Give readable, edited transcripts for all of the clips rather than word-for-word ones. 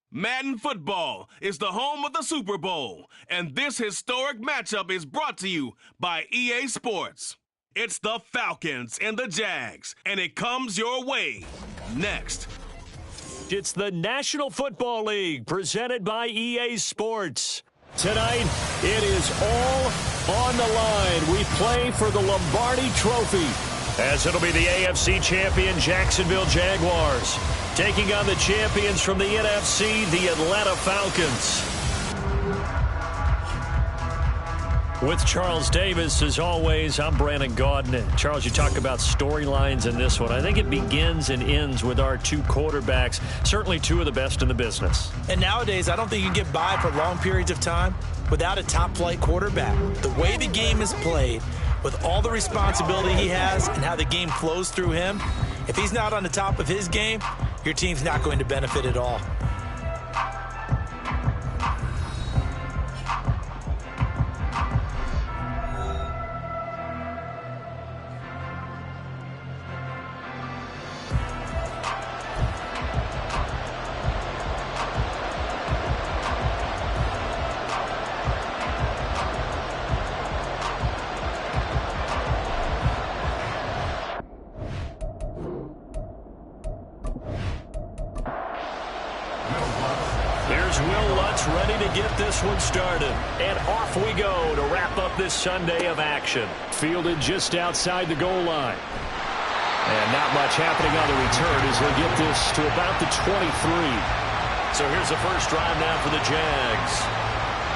Madden Football is the home of the Super Bowl, and this historic matchup is brought to you by EA Sports. It's the Falcons and the Jags, and it comes your way next. It's the National Football League presented by EA Sports. Tonight, it is all on the line. We play for the Lombardi Trophy, as it'll be the AFC champion Jacksonville Jaguars taking on the champions from the NFC, the Atlanta Falcons. With Charles Davis, as always, I'm Brandon Gaudin. Charles, you talk about storylines in this one. I think it begins and ends with our two quarterbacks, certainly two of the best in the business. And nowadays, I don't think you can get by for long periods of time without a top-flight quarterback. The way the game is played, with all the responsibility he has and how the game flows through him, if he's not on the top of his game, your team's not going to benefit at all. This one started, and off we go to wrap up this Sunday of action. Fielded just outside the goal line. And not much happening on the return as they get this to about the 23. So here's the first drive now for the Jags.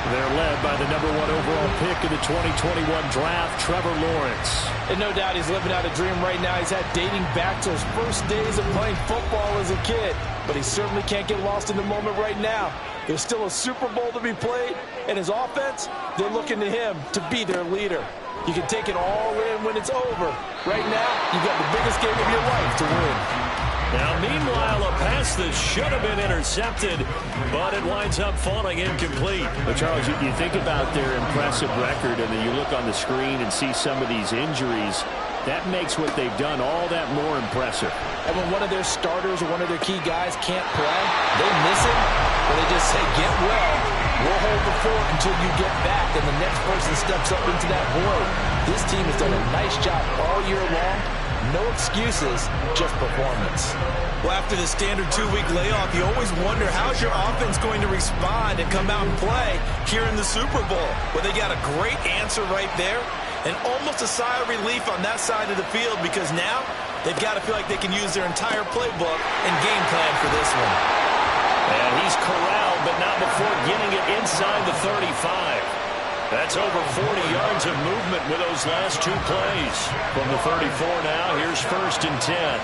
They're led by the #1 overall pick in the 2021 draft, Trevor Lawrence. And no doubt he's living out a dream right now. He's had dating back to his first days of playing football as a kid. But he certainly can't get lost in the moment right now. There's still a Super Bowl to be played, and his offense, they're looking to him to be their leader. You can take it all in when it's over. Right now, you've got the biggest game of your life to win. Now, meanwhile, a pass that should have been intercepted, but it winds up falling incomplete. But Charles, you think about their impressive record, and then you look on the screen and see some of these injuries. That makes what they've done all that more impressive. And when one of their starters or one of their key guys can't play, they miss him, or they just say, get well, we'll hold the fort until you get back, and the next person steps up into that void. This team has done a nice job all year long. No excuses, just performance. Well, after the standard 2-week layoff, you always wonder how's your offense going to respond and come out and play here in the Super Bowl. Well, they got a great answer right there. And almost a sigh of relief on that side of the field because now they've got to feel like they can use their entire playbook and game plan for this one. And he's corralled, but not before getting it inside the 35. That's over 40 yards of movement with those last two plays. From the 34 now, here's 1st and 10.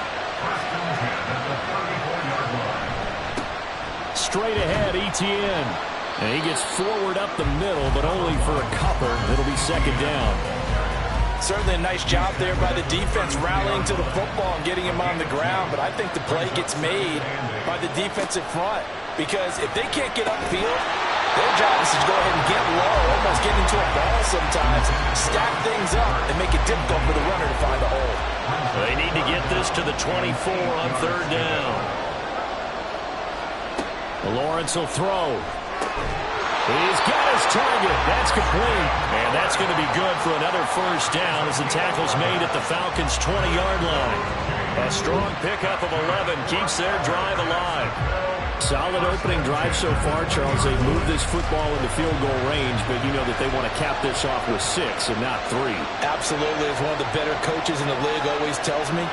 Straight ahead, Etienne. And he gets forward up the middle, but only for a couple. It'll be 2nd down. Certainly a nice job there by the defense rallying to the football and getting him on the ground, but I think the play gets made by the defensive front because if they can't get upfield, their job is to go ahead and get low, almost get into a ball sometimes, stack things up, and make it difficult for the runner to find a hole. They need to get this to the 24 on 3rd down. Lawrence will throw. He's got his target. That's complete. And that's going to be good for another 1st down as the tackle's made at the Falcons' 20-yard line. A strong pickup of 11 keeps their drive alive. Solid opening drive so far, Charles. They've moved this football into field goal range, but you know that they want to cap this off with 6 and not 3. Absolutely. As one of the better coaches in the league always tells me,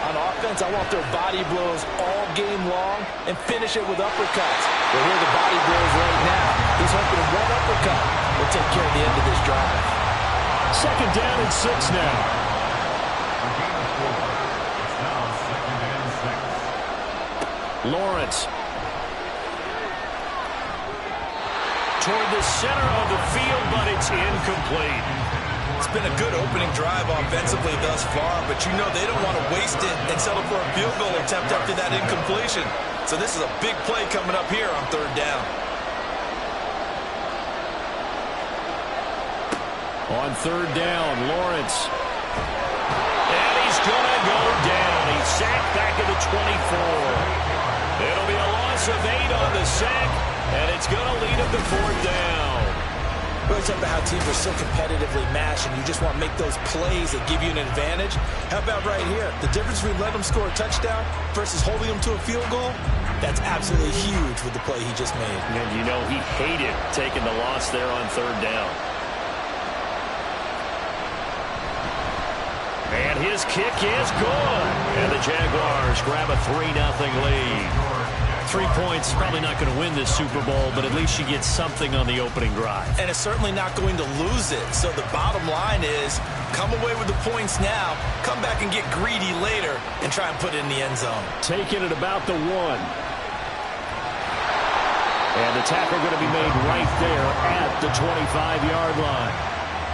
on offense, I want their body blows all game long and finish it with uppercuts. Well, here are the body blows right now. He's hoping one uppercut will take care of the end of this drive. 2nd down and 6 now. Lawrence. Toward the center of the field, but it's incomplete. It's been a good opening drive offensively thus far, but you know they don't want to waste it and settle for a field goal attempt after that incompletion. So this is a big play coming up here on 3rd down. On 3rd down, Lawrence. And he's going to go down. He's sacked back at the 24. It'll be a loss of 8 on the sack, and it's going to lead him to 4th down. Really talking about how teams are so competitively matched and you just want to make those plays that give you an advantage. How about right here? The difference between letting them score a touchdown versus holding them to a field goal, that's absolutely huge with the play he just made. And you know he hated taking the loss there on 3rd down. And his kick is good. And the Jaguars grab a 3-0 lead. 3 points, probably not going to win this Super Bowl, but at least you get something on the opening drive. And it's certainly not going to lose it. So the bottom line is, come away with the points now, come back and get greedy later, and try and put it in the end zone. Taking it about the 1. And the tackle going to be made right there at the 25-yard line.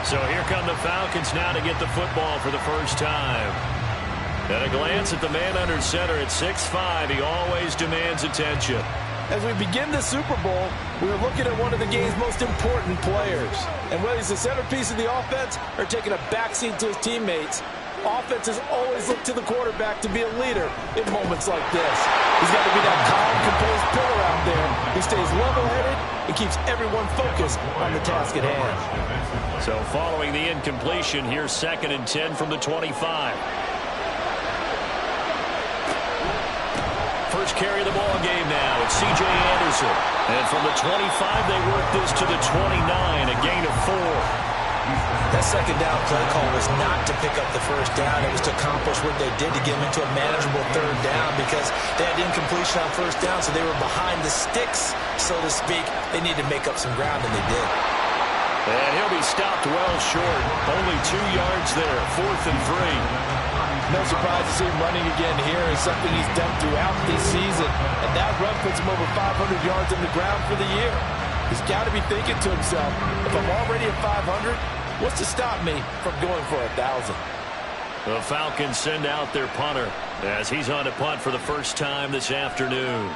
So here come the Falcons now to get the football for the first time. At a glance at the man under center at 6'5", he always demands attention. As we begin the Super Bowl, we're looking at one of the game's most important players. And whether he's the centerpiece of the offense or taking a backseat to his teammates, offenses always look to the quarterback to be a leader in moments like this. He's got to be that calm, composed pillar out there who stays level-headed and keeps everyone focused on the task at hand. So following the incompletion, here's 2nd and 10 from the 25. First carry of the ball game now. It's C.J. Anderson. And from the 25, they work this to the 29, a gain of 4. That second down play call was not to pick up the first down. It was to accomplish what they did to get them into a manageable 3rd down because they had incompletion on first down, so they were behind the sticks, so to speak. They needed to make up some ground, and they did. And he'll be stopped well short. Only 2 yards there, 4th and 3. No surprise to see him running again here. It's something he's done throughout this season. And that run puts him over 500 yards on the ground for the year. He's got to be thinking to himself, if I'm already at 500, what's to stop me from going for 1,000? The Falcons send out their punter as he's on to punt for the first time this afternoon.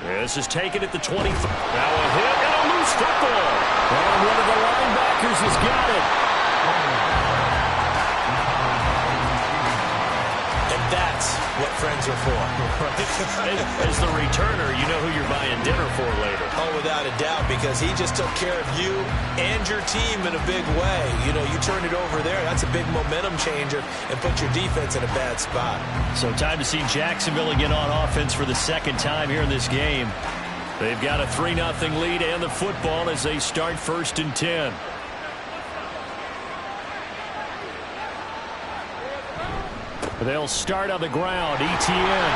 This is taken at the 20. Now a hit and a loose football. And one of the linebackers has got it. That's what friends are for. As the returner, you know who you're buying dinner for later. Oh, without a doubt, because he just took care of you and your team in a big way. You know, you turn it over there, that's a big momentum changer and put your defense in a bad spot. So time to see Jacksonville again on offense for the 2nd time here in this game. They've got a 3-0 lead and the football as they start 1st and 10. They'll start on the ground. ETN.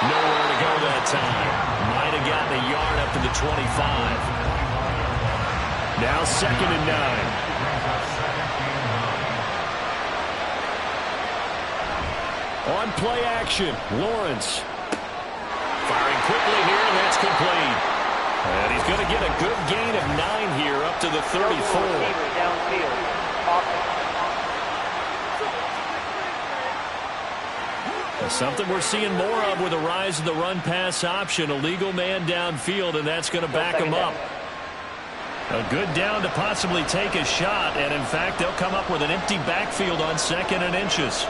Nowhere to go that time. Might have gotten a yard up to the 25. Now 2nd and 9. On play action, Lawrence. Firing quickly here, and that's complete. And he's going to get a good gain of 9 here up to the 34. Something we're seeing more of with the rise of the run-pass option. A legal man downfield, and that's going to back him up. A good down to possibly take a shot, and in fact, they'll come up with an empty backfield on 2nd and inches.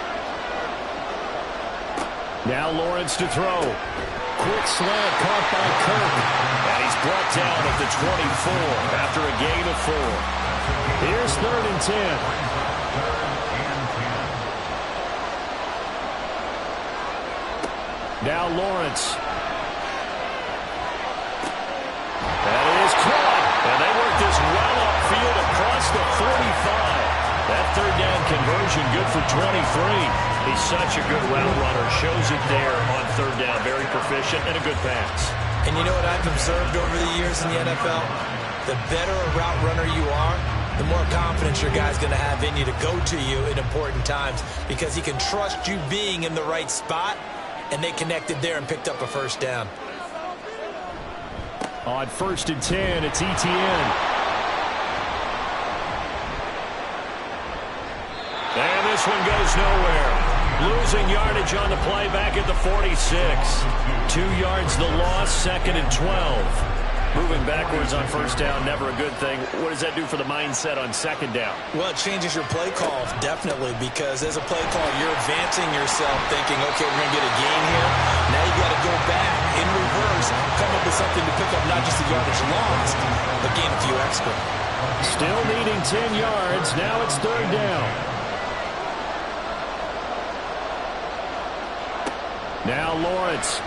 Now Lawrence to throw. Quick slant caught by Kirk. And he's brought down at the 24 after a gain of 4. Here's 3rd and 10. Now Lawrence. That is caught. And they work this well upfield across the 45. That 3rd down conversion good for 23. He's such a good route runner. Shows it there on 3rd down. Very proficient and a good pass. And you know what I've observed over the years in the NFL? The better a route runner you are, the more confidence your guy's going to have in you to go to you in important times because he can trust you being in the right spot. And they connected there and picked up a 1st down. On 1st and 10, it's ETN. And this one goes nowhere. Losing yardage on the play back at the 46. 2 yards the loss, 2nd and 12. Moving backwards on first down, never a good thing. What does that do for the mindset on second down? Well, it changes your play call, definitely, because as a play call, you're advancing yourself thinking, okay, we're going to get a gain here. Now you got to go back in reverse, come up with something to pick up not just the yardage lost, but gain a few extra. Still needing 10 yards. Now it's third down. Now Lawrence.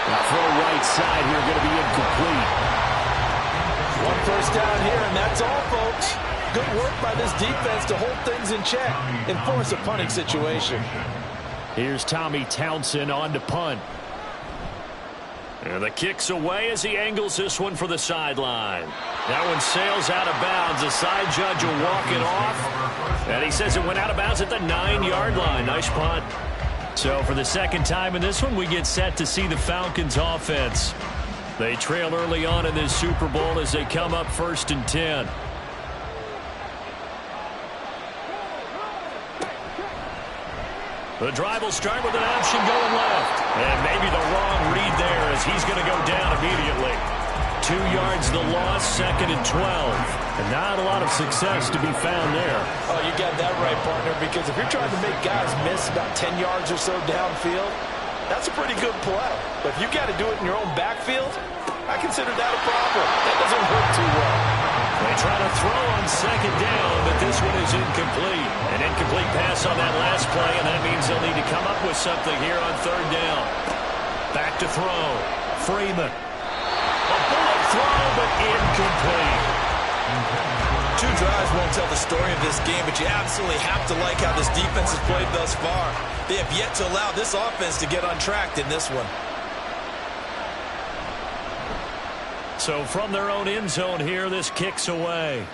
Now throw right side here, going to be incomplete. One first down here, and that's all, folks. Good work by this defense to hold things in check and force a punting situation. Here's Tommy Townsend on to punt. And the kick's away as he angles this one for the sideline. That one sails out of bounds. The side judge will walk it off. And he says it went out of bounds at the 9-yard line. Nice punt. So for the second time in this one, we get set to see the Falcons offense. They trail early on in this Super Bowl as they come up 1st and 10. The drive will start with an option going left. And maybe the wrong read there as he's going to go down immediately. 2 yards the loss, 2nd and 12. And not a lot of success to be found there. Oh, you got that right, partner, because if you're trying to make guys miss about 10 yards or so downfield, that's a pretty good play. But if you got to do it in your own backfield, I consider that a problem. That doesn't work too well. They try to throw on 2nd down, but this one is incomplete. An incomplete pass on that last play, and that means they'll need to come up with something here on 3rd down. Back to throw. Freeman. A bullet throw, but incomplete. 2 drives won't tell the story of this game, but you absolutely have to like how this defense has played thus far. They have yet to allow this offense to get untracked in this one. So from their own end zone here, this kicks away.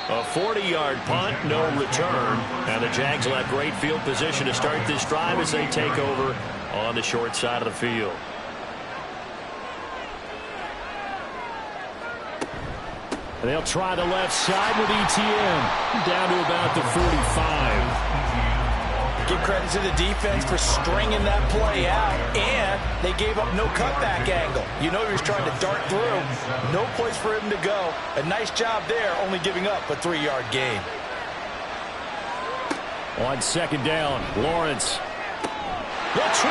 A 40-yard punt, no return. And the Jags will have great field position to start this drive as they take over on the short side of the field. They'll try the left side with ETN. Down to about the 45. Give credit to the defense for stringing that play out, and they gave up no cutback angle. You know he was trying to dart through. No place for him to go. A nice job there, only giving up a 3-yard gain. On 2nd down, Lawrence. The 20.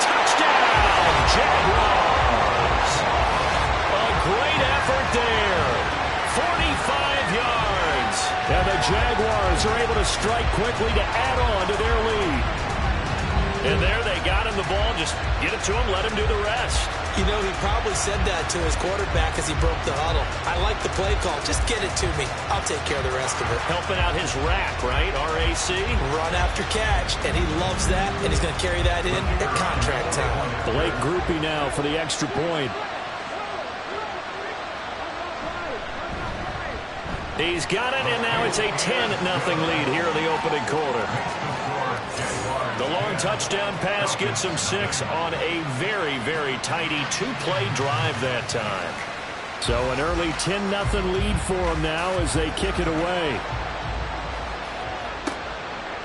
Touchdown, Jaguars. A great effort there. 45 yards. And the Jaguars are able to strike quickly to add on to their lead. And there they got him the ball. Just get it to him, let him do the rest. You know, he probably said that to his quarterback as he broke the huddle. I like the play call. Just get it to me. I'll take care of the rest of it. Helping out his rack, right? RAC. Run after catch, and he loves that, and he's going to carry that in at contract time. Blake Groupie now for the extra point. He's got it, and now it's a 10-0 lead here in the opening quarter. The long touchdown pass gets him 6 on a very, very tidy 2-play drive that time. So an early 10-0 lead for him now as they kick it away.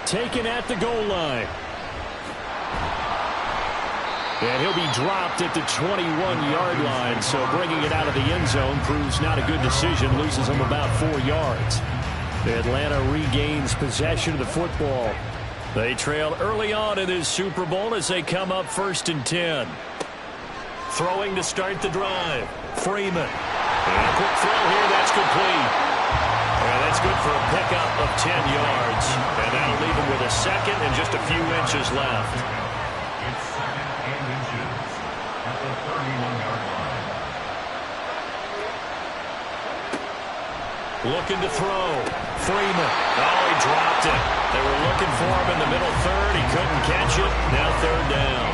Taken at the goal line. And he'll be dropped at the 21-yard line, so bringing it out of the end zone proves not a good decision, loses him about 4 yards. Atlanta regains possession of the football. They trail early on in this Super Bowl as they come up 1st and 10. Throwing to start the drive. Freeman. And a quick throw here, that's complete. And that's good for a pickup of 10 yards. And that'll leave him with a 2nd and just a few inches left. Looking to throw. Freeman. Oh, he dropped it. They were looking for him in the middle 3rd. He couldn't catch it. Now 3rd down.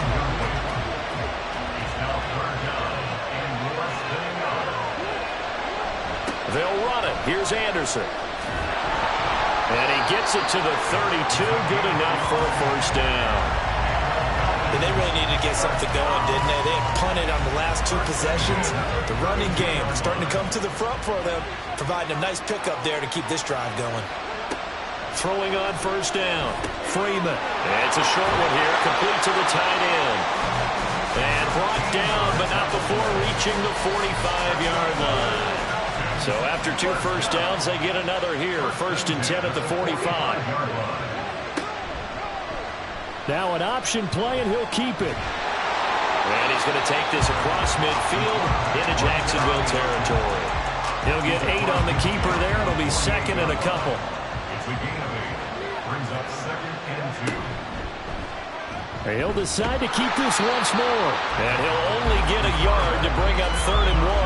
They'll run it. Here's Anderson. And he gets it to the 32. Good enough for a 1st down. And they really needed to get something going, didn't they? They had punted on the last 2 possessions. The running game starting to come to the front for them, providing a nice pickup there to keep this drive going. throwing on first down. Freeman. It's a short one here, complete to the tight end. And brought down, but not before reaching the 45-yard line. So after 2 first downs, they get another here. 1st and 10 at the 45. Now an option play, and he'll keep it. And he's going to take this across midfield into Jacksonville territory. He'll get 8 on the keeper there. It'll be 2nd and a couple. It's a gain of 8. Brings up 2nd and 2. He'll decide to keep this once more. And he'll only get a yard to bring up 3rd and 1.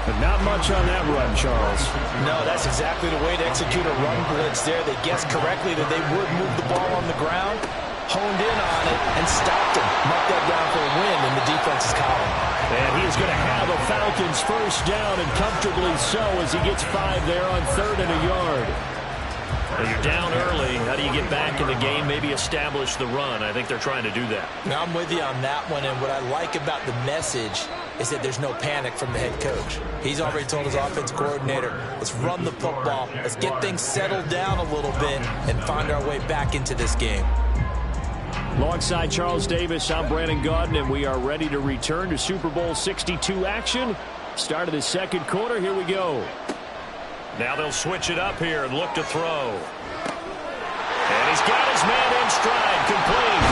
But not much on that run, Charles. No, that's exactly the way to execute a run blitz there. They guessed correctly that they would move the ball on the ground, honed in on it, and stopped him. Marked that down for a win in the defense's column. And he is going to have a Falcons first down, and comfortably so, as he gets 5 there on 3rd and a yard. Well, you're down early. How do you get back in the game, maybe establish the run? I think they're trying to do that. Now, I'm with you on that one, and what I like about the message is that there's no panic from the head coach. He's already told his offense coordinator, let's run the football, let's get things settled down a little bit and find our way back into this game. Alongside Charles Davis, I'm Brandon Gaudin, and we are ready to return to Super Bowl 62 action. Start of the 2nd quarter. Here we go. Now they'll switch it up here and look to throw. And he's got his man in stride, complete.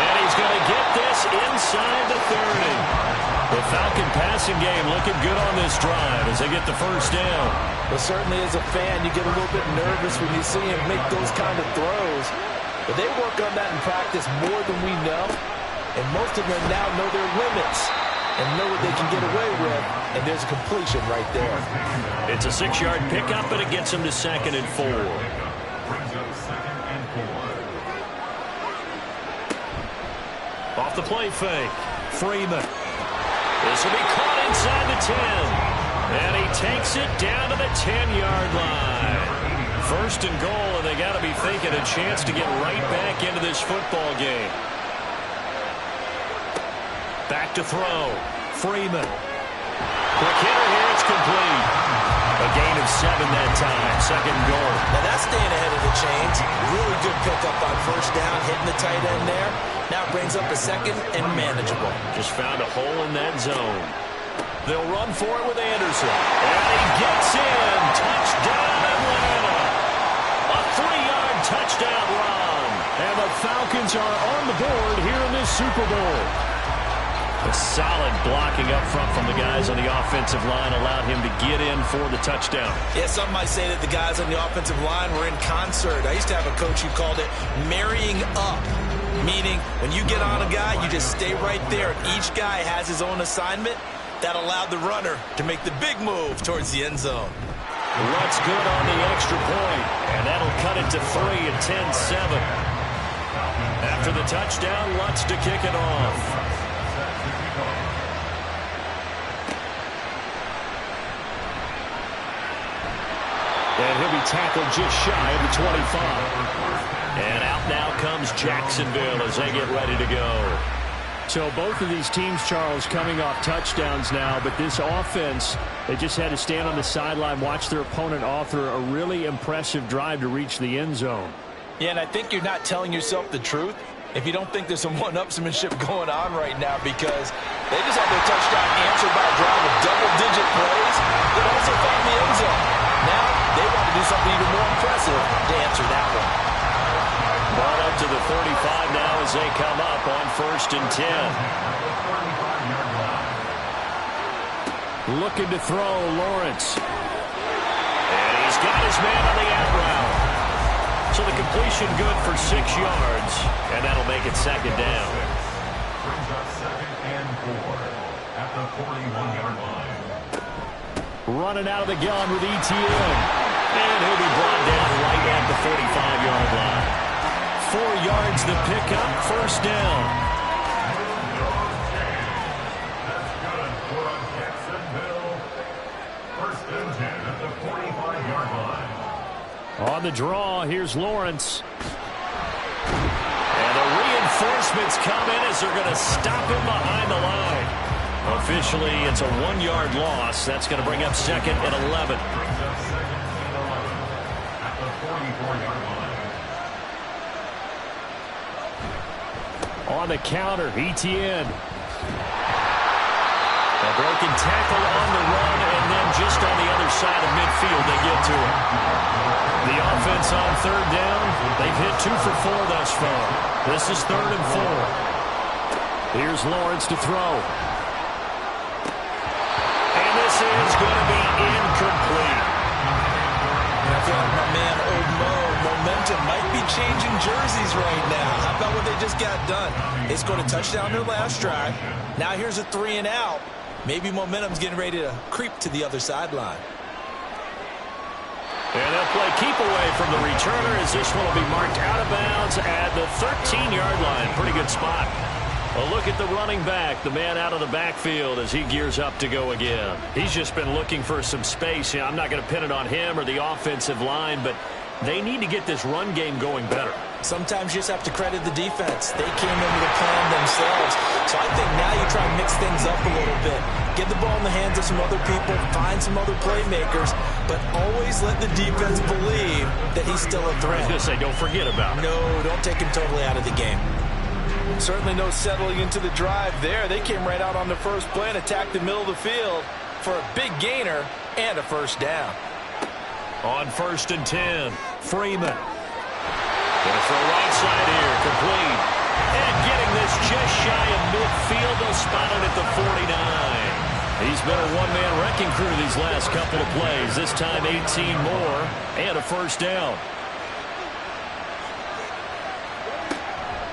And he's going to get this inside the 30. The Falcon passing game looking good on this drive as they get the first down. Well, certainly as a fan, you get a little bit nervous when you see him make those kind of throws. But they work on that in practice more than we know. And most of them now know their limits and know what they can get away with. And there's a completion right there. It's a 6-yard pickup, but it gets them to 2nd and 4. Brings up 2nd and 4. Off the play fake. Freeman. This will be caught inside the 10. And he takes it down to the 10-yard line. 1st and goal, and they got to be thinking a chance to get right back into this football game. Back to throw. Freeman. Quick hitter here, it's complete. A gain of 7 that time. 2nd and goal. Now that's staying ahead of the chains. Really good pickup on first down, hitting the tight end there. Now it brings up a 2nd and manageable. Just found a hole in that zone. They'll run for it with Anderson. And he gets in. Touchdown, Atlanta. A 3-yard touchdown run. And the Falcons are on the board here in this Super Bowl. A solid blocking up front from the guys on the offensive line allowed him to get in for the touchdown. Yeah, some might say that the guys on the offensive line were in concert. I used to have a coach who called it marrying up, meaning when you get on a guy, you just stay right there. Each guy has his own assignment. That allowed the runner to make the big move towards the end zone. Lutz good on the extra point, and that'll cut it to 3 at 10-7. After the touchdown, Lutz to kick it off. And he'll be tackled just shy of the 25. And out now comes Jacksonville as they get ready to go. So both of these teams, Charles, coming off touchdowns now, but this offense, they just had to stand on the sideline, watch their opponent author a really impressive drive to reach the end zone. Yeah, and I think you're not telling yourself the truth if you don't think there's some one-upsmanship going on right now, because they just had their touchdown answered by a drive of double-digit plays that also found the end zone. Now they want to do something even more impressive to answer that one. Ball up to the 35 now as they come up on 1st and 10. Looking to throw, Lawrence. And he's got his man on the out route. So the completion good for 6 yards, and that'll make it 2nd down. Brings up 2nd and 4 at the 41-yard line. Running out of the gun with ETN. And he'll be brought down right at the 45-yard line. 4 yards the pickup, 1st down. That's good for Jacksonville. 1st and 10 at the 45-yard line. On the draw, here's Lawrence. And the reinforcements come in as they're going to stop him behind the line. Officially, it's a 1-yard loss. That's going to bring up 2nd and 11. Brings up 2nd and 11 at the 44-yard line. On the counter, ETN. A broken tackle on the run, and then just on the other side of midfield, they get to it. The offense on third down, they've hit 2 for 4 thus far. This is 3rd and 4. Here's Lawrence to throw. And this is going to be incomplete. And I feel like my man, Old Mo, momentum might be changing jerseys right now. How about what they just got done? They scored a touchdown their last drive. Now here's a 3 and out. Maybe momentum's getting ready to creep to the other sideline. And they'll play keep away from the returner as this one will be marked out of bounds at the 13-yard line. Pretty good spot. A look at the running back, the man out of the backfield as he gears up to go again. He's just been looking for some space. You know, I'm not going to pin it on him or the offensive line, but they need to get this run game going better. Sometimes you just have to credit the defense. They came in with a plan themselves. So I think now you try and mix things up a little bit. Get the ball in the hands of some other people, find some other playmakers, but always let the defense believe that he's still a threat. I was going to say, don't forget about it. No, don't take him totally out of the game. Certainly no settling into the drive there. They came right out on the first play and attacked the middle of the field for a big gainer and a first down. On 1st and 10, Freeman. Gonna throw right side here, complete. And getting this just shy of midfield, they'll spot it at the 49. He's been a one-man wrecking crew these last couple of plays. This time 18 more and a first down.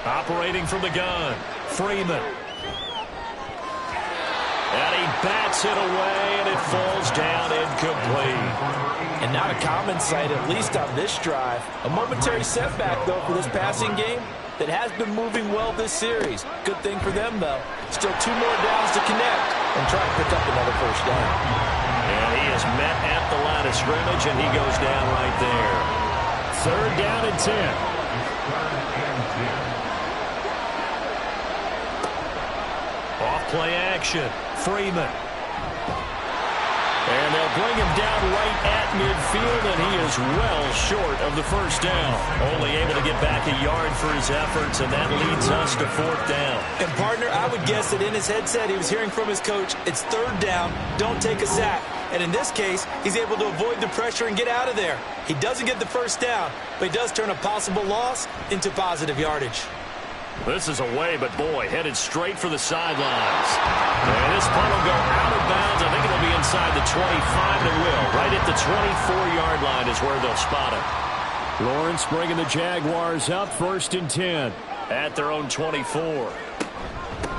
Operating from the gun, Freeman. And he bats it away, and it falls down incomplete. And not a common sight, at least on this drive. A momentary setback, though, for this passing game that has been moving well this series. Good thing for them, though. Still 2 more downs to connect and try to pick up another first down. And he is met at the line of scrimmage, and he goes down right there. 3rd down and 10. Off-play action, Freeman. And they'll bring him down right at midfield, and he is well short of the first down. Only able to get back a yard for his efforts, and that leads us to 4th down. And, partner, I would guess that in his headset he was hearing from his coach, it's 3rd down, don't take a sack. And in this case, he's able to avoid the pressure and get out of there. He doesn't get the first down, but he does turn a possible loss into positive yardage. This is away, but boy, headed straight for the sidelines. And this punt will go out of bounds. I think it'll be inside the 25. It will. Right at the 24-yard line is where they'll spot it. Lawrence bringing the Jaguars up 1st and 10. At their own 24.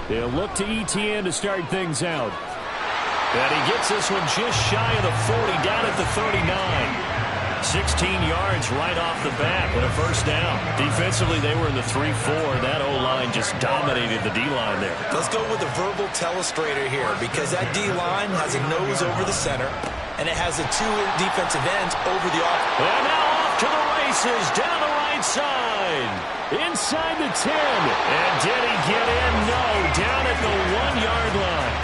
They'll look to ETN to start things out. And he gets this one just shy of the 40, down at the 39. 16 yards right off the bat and a first down. Defensively, they were in the 3-4. That O-line just dominated the D-line there. Let's go with a verbal telestrator here because that D-line has a nose over the center and it has a 2 defensive ends over the off. And now off to the races down the right side. Inside the 10. And did he get in? No. Down at the 1-yard line.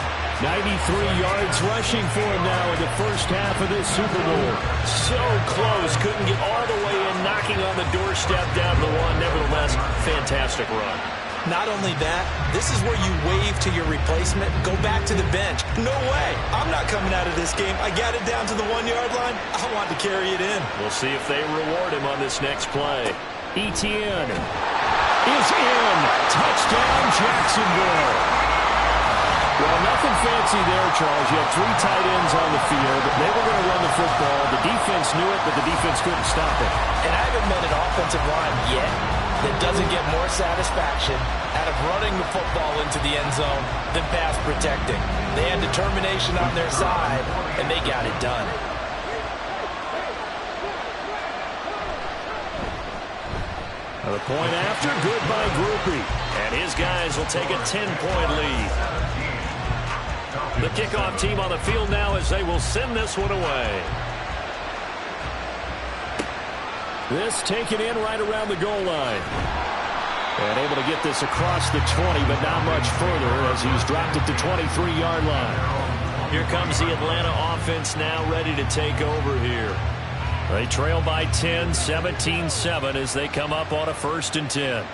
93 yards rushing for him now in the first half of this Super Bowl. So close. Couldn't get all the way in, knocking on the doorstep down the 1. Nevertheless, fantastic run. Not only that, this is where you wave to your replacement, go back to the bench. No way. I'm not coming out of this game. I got it down to the 1-yard line. I want to carry it in. We'll see if they reward him on this next play. ETN is in. Touchdown, Jacksonville. Well, nothing fancy there, Charles. You had 3 tight ends on the field. They were going to run the football. The defense knew it, but the defense couldn't stop it. And I haven't met an offensive line yet that doesn't get more satisfaction out of running the football into the end zone than pass protecting. They had determination on their side, and they got it done. The point after, good by Groupie. And his guys will take a 10-point lead. The kickoff team on the field now as they will send this one away. This taken in right around the goal line. And able to get this across the 20, but not much further as he's dropped at the 23-yard line. Here comes the Atlanta offense now ready to take over here. They trail by 10, 17-7 as they come up on a 1st and 10.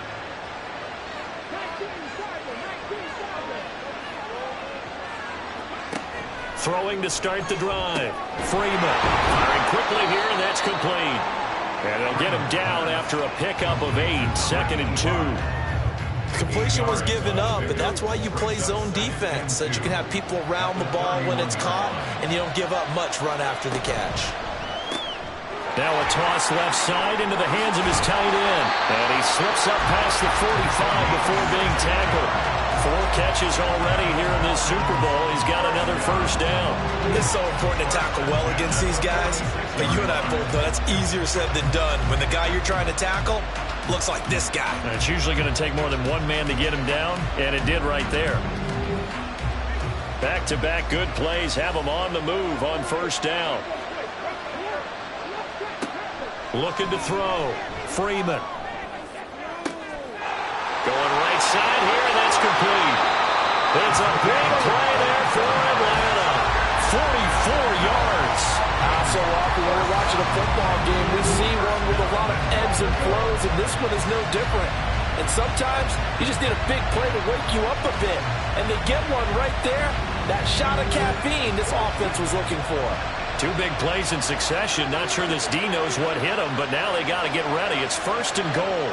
Throwing to start the drive. Freeman firing quickly here, and that's complete. And they'll get him down after a pickup of 8, 2nd and 2. Completion was given up, but that's why you play zone defense, so that you can have people around the ball when it's caught, and you don't give up much run after the catch. Now a toss left side into the hands of his tight end. And he slips up past the 45 before being tackled. 4 catches already here in this Super Bowl. He's got another 1st down. It's so important to tackle well against these guys, but you and I both know that's easier said than done. When the guy you're trying to tackle looks like this guy. And it's usually going to take more than one man to get him down, and it did right there. Back-to-back good plays have him on the move on 1st down. Looking to throw. Freeman. Going right side here, and that's complete. It's a big play there for Atlanta. 44 yards. So often when we're watching a football game, we see one with a lot of ebbs and flows, and this one is no different. And sometimes you just need a big play to wake you up a bit. And they get one right there. That shot of caffeine this offense was looking for. 2 big plays in succession. Not sure this D knows what hit him, but now they got to get ready. It's 1st and goal.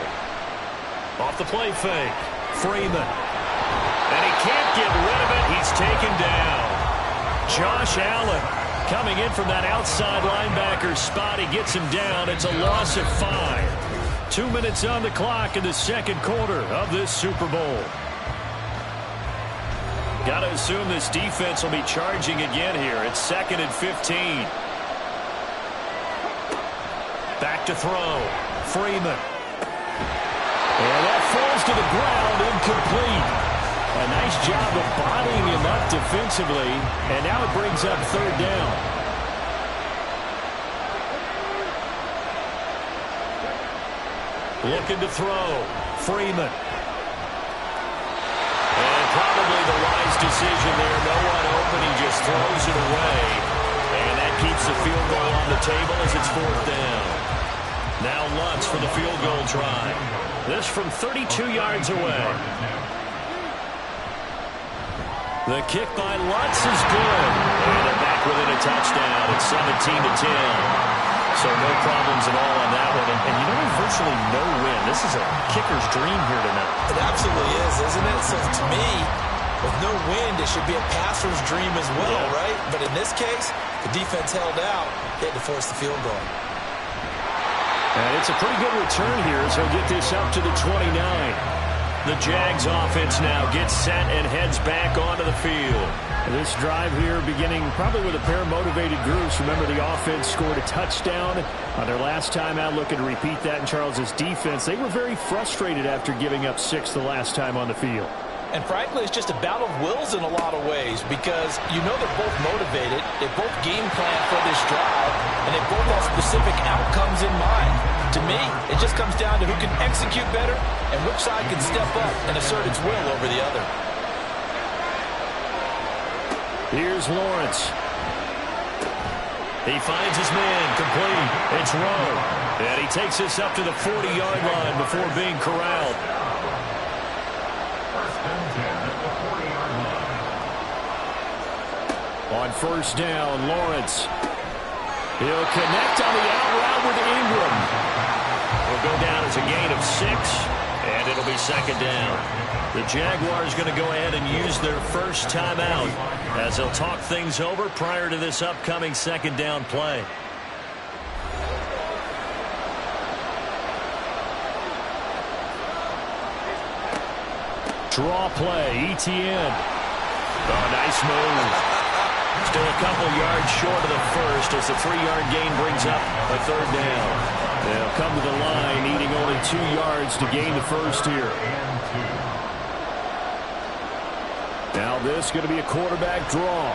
Off the play fake. Freeman. And he can't get rid of it. He's taken down. Josh Allen coming in from that outside linebacker spot. He gets him down. It's a loss of 5. 2 minutes on the clock in the 2nd quarter of this Super Bowl. Got to assume this defense will be charging again here. It's 2nd and 15. Back to throw. Freeman. And that falls to the ground, incomplete. A nice job of bodying him up defensively, and now it brings up 3rd down. Looking to throw. Freeman. And probably the wise decision there. No one open. He just throws it away. And that keeps the field goal on the table as it's 4th down. Now Lutz for the field goal try. This from 32 yards away. The kick by Lutz is good. And they're back within a touchdown. It's 17-10. So no problems at all on that one. And you know, virtually no win. This is a kicker's dream here tonight. It absolutely is, isn't it? So to me, with no wind, it should be a passer's dream as well, right? But in this case, the defense held out. They had to force the field goal. And it's a pretty good return here as he'll get this up to the 29. The Jags offense now gets set and heads back onto the field. This drive here beginning probably with a pair of motivated groups. Remember, the offense scored a touchdown on their last time out. Looking to repeat that in Charles's defense. They were very frustrated after giving up 6 the last time on the field. And frankly, it's just a battle of wills in a lot of ways because you know they're both motivated. They both game plan for this drive, and they both have specific outcomes in mind. To me, it just comes down to who can execute better and which side can step up and assert its will over the other. Here's Lawrence. He finds his man complete. It's Rowe. And he takes this up to the 40-yard line before being corralled. On 1st down, Lawrence. He'll connect on the out route with Ingram. It'll go down as a gain of 6, and it'll be 2nd down. The Jaguars going to go ahead and use their first timeout as they'll talk things over prior to this upcoming 2nd down play. Draw play, ETN. Oh, nice move. Still a couple yards short of the first as the 3-yard gain brings up a 3rd down. They'll come to the line needing only 2 yards to gain the first here. Now this is going to be a quarterback draw.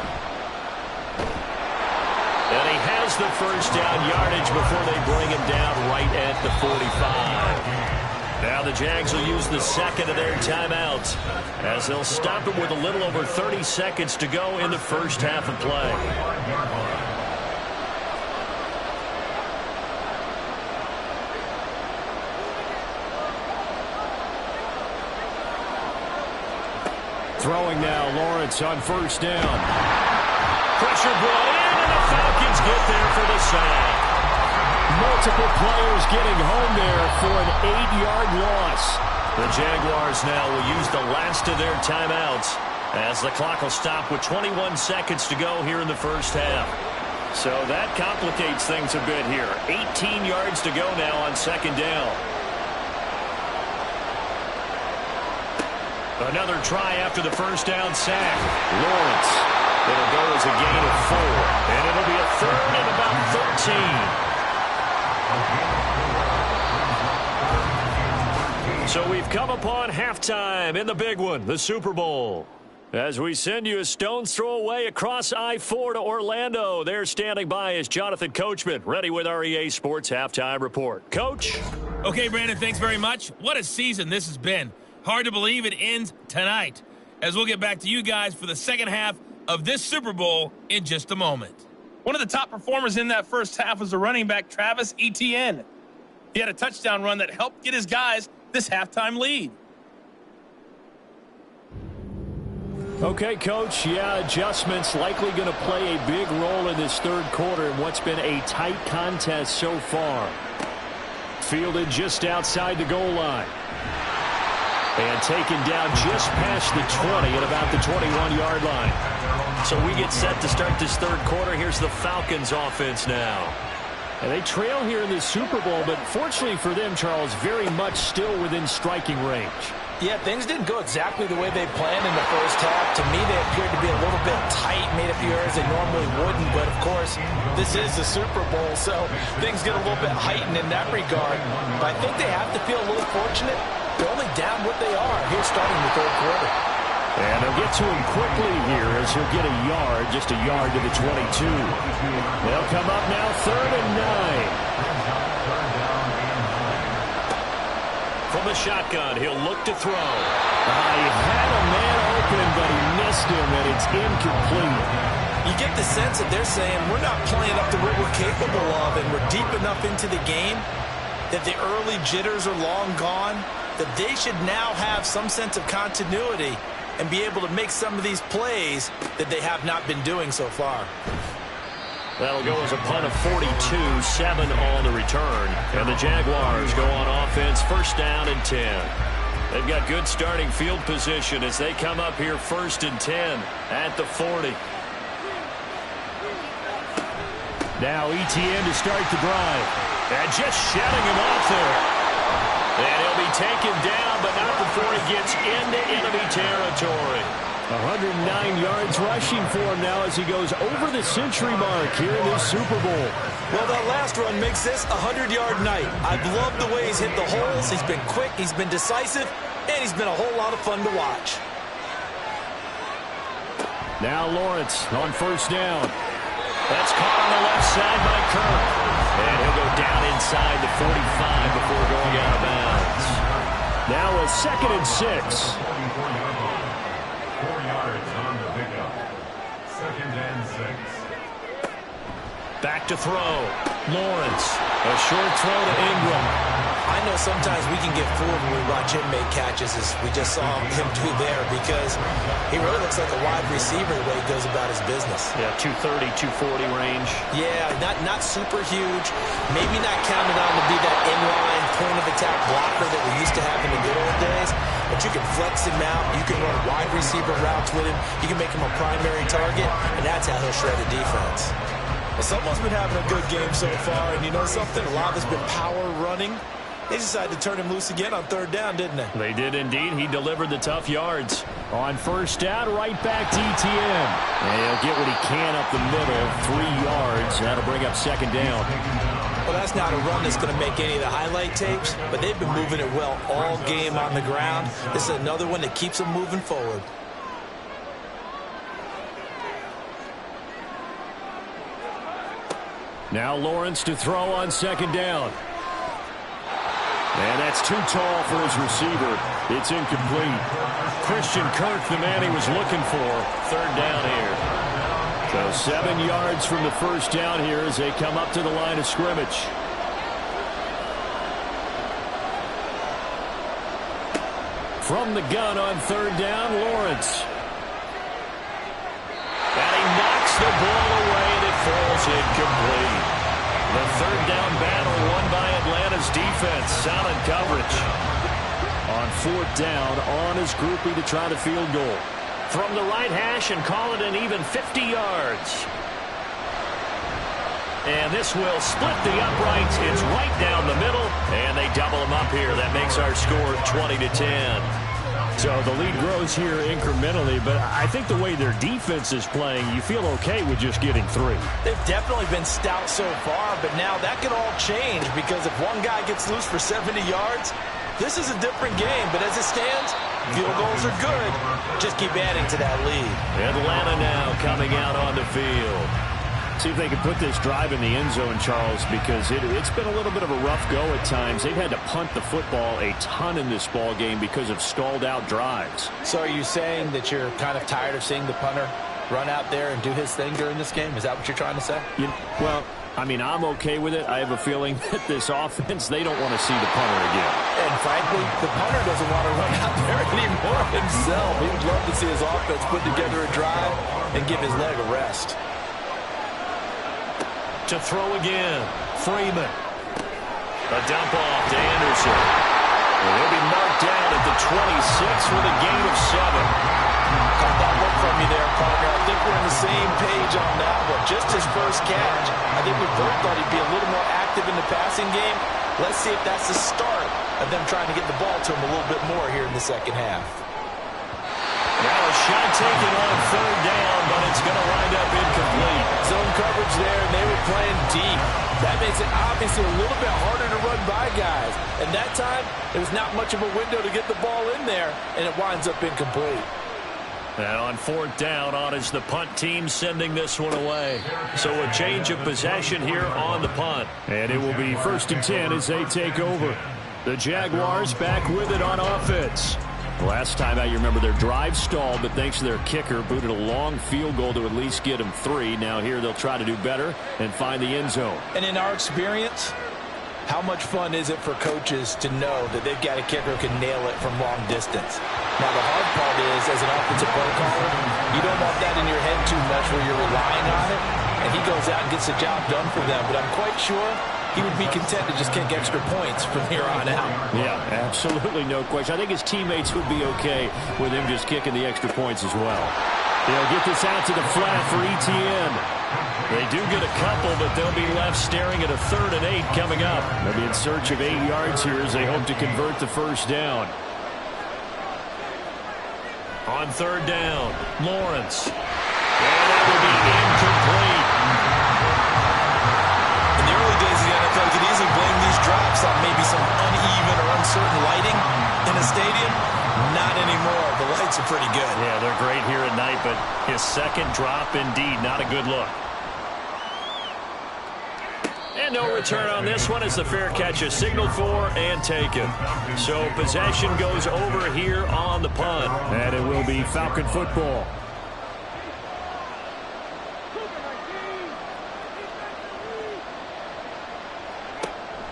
And he has the first down yardage before they bring him down right at the 45. Now the Jags will use the 2nd of their timeouts as they'll stop it with a little over 30 seconds to go in the first half of play. Throwing now, Lawrence on first down. Pressure brought in, and the Falcons get there for the sack. Multiple players getting home there for an 8-yard loss. The Jaguars now will use the last of their timeouts as the clock will stop with 21 seconds to go here in the first half. So that complicates things a bit here. 18 yards to go now on second down. Another try after the first down sack. Lawrence. It'll go as a gain of 4. And it'll be a third and about 13. So we've come upon halftime in the big one, the Super Bowl. As we send you a stone's throw away across I-4 to Orlando. There standing by is Jonathan Coachman, ready with our EA Sports Halftime Report. Coach? Okay, Brandon, thanks very much. What a season this has been. Hard to believe it ends tonight, as we'll get back to you guys for the second half of this Super Bowl in just a moment. One of the top performers in that first half was the running back Travis Etienne. He had a touchdown run that helped get his guys this halftime lead. Okay, Coach, adjustments likely going to play a big role in this third quarter in what's been a tight contest so far. Fielded just outside the goal line. And taken down just past the 20 at about the 21-yard line. So we get set to start this third quarter. Here's the Falcons offense now. And they trail here in this Super Bowl, but fortunately for them, Charles, very much still within striking range. Yeah, things didn't go exactly the way they planned in the first half. To me, they appeared to be a little bit tight, made a few errors they normally wouldn't. But, of course, this is the Super Bowl, so things get a little bit heightened in that regard. But I think they have to feel a little fortunate. They're only down what they are here starting the third quarter. And they'll get to him quickly here as he'll get a yard, just a yard to the 22. They'll come up now 3rd and 9. From the shotgun, he'll look to throw. He had a man open, but he missed him, and it's incomplete. You get the sense that they're saying we're not playing up to what we're capable of, and we're deep enough into the game that the early jitters are long gone, that they should now have some sense of continuity and be able to make some of these plays that they have not been doing so far. That'll go as a punt of 42, 7 on the return. And the Jaguars go on offense, first down and 10. They've got good starting field position as they come up here 1st and 10 at the 40. Now Etienne to start the drive. And just shutting him off there. And he'll be taken down, but not before he gets into enemy territory. 109 yards rushing for him now as he goes over the century mark here in this Super Bowl. Well, that last run makes this a 100-yard night. I've loved the way he's hit the holes. He's been quick, he's been decisive, and he's been a whole lot of fun to watch. Now Lawrence on first down. That's caught on the left side by Kirk. And he'll go down inside the 45 before going out of bounds. Now a 2nd and 6. 4 yards on the pickup. 2nd and 6. Back to throw. Lawrence. A short throw to Ingram. I know sometimes we can get fooled when we watch him make catches, as we just saw him do there, because he really looks like a wide receiver the way he goes about his business. Yeah, 230, 240 range. Yeah, not super huge. Maybe not counted on to be that inline point-of-attack blocker that we used to have in the good old days, but you can flex him out. You can run wide receiver routes with him. You can make him a primary target, and that's how he'll shred a defense. Well, someone's been having a good game so far, and you know something? A lot of it's been power running. They decided to turn him loose again on 3rd down, didn't they? They did indeed. He delivered the tough yards. On first down, right back to Etienne. And he'll get what he can up the middle, 3 yards. That'll bring up 2nd down. Well, that's not a run that's going to make any of the highlight tapes, but they've been moving it well all game on the ground. This is another one that keeps them moving forward. Now Lawrence to throw on 2nd down. And that's too tall for his receiver. It's incomplete. Christian Kirk, the man he was looking for. 3rd down here. So 7 yards from the first down here as they come up to the line of scrimmage. From the gun on 3rd down, Lawrence. Kicks the ball away, and it falls incomplete. The third down battle won by Atlanta's defense. Solid coverage. On fourth down, on his groupie to try the field goal. From the right hash and call it an even 50 yards. And this will split the uprights. It's right down the middle, and they double them up here. That makes our score 20-10. So the lead grows here incrementally, but I think the way their defense is playing, you feel okay with just getting 3. They've definitely been stout so far, but now that can all change because if one guy gets loose for 70 yards, this is a different game. But as it stands, field goals are good. Just keep adding to that lead. Atlanta now coming out on the field. See if they can put this drive in the end zone, Charles, because it's been a little bit of a rough go at times. They've had to punt the football a ton in this ball game because of stalled-out drives. So are you saying that you're kind of tired of seeing the punter run out there and do his thing during this game? Is that what you're trying to say? Well, I mean, I'm okay with it. I have a feeling that this offense, they don't want to see the punter again. And frankly, the punter doesn't want to run out there anymore himself. He would love to see his offense put together a drive and give his leg a rest. To throw again, Freeman. A dump off to Anderson. And he'll be marked down at the 26 with a gain of 7. Caught that look from you there, partner. I think we're on the same page on that one. Just his first catch. I think we both thought he'd be a little more active in the passing game. Let's see if that's the start of them trying to get the ball to him a little bit more here in the second half. Now a shot taken on third down, but it's going to wind up incomplete. Zone coverage there, and they were playing deep. That makes it obviously a little bit harder to run by guys. And that time, there was not much of a window to get the ball in there, and it winds up incomplete. And on fourth down, on is the punt team sending this one away. So a change of possession here on the punt. And it will be 1st and 10 as they take over. The Jaguars back with it on offense. Last time out, you remember their drive stalled, but thanks to their kicker, booted a long field goal to at least get them 3. Now here they'll try to do better and find the end zone. And in our experience, how much fun is it for coaches to know that they've got a kicker who can nail it from long distance? Now, the hard part is, as an offensive play caller, you don't want that in your head too much where you're relying on it, and he goes out and gets the job done for them. But I'm quite sure he would be content to just kick extra points from here on out. Yeah, absolutely no question. I think his teammates would be okay with him just kicking the extra points as well. They'll get this out to the flat for ETN. They do get a couple, but they'll be left staring at a 3rd and 8 coming up. They'll be in search of 8 yards here as they hope to convert the first down. On third down, Lawrence. And that will be incomplete. In the early days of the NFL, you could easily blame these drops on maybe some uneven or uncertain lighting in a stadium. Not anymore. The lights are pretty good. Yeah, they're great here at night, but his second drop, indeed, not a good look. And no return on this one as the fair catch is signaled for and taken. So possession goes over here on the punt. And it will be Falcon football.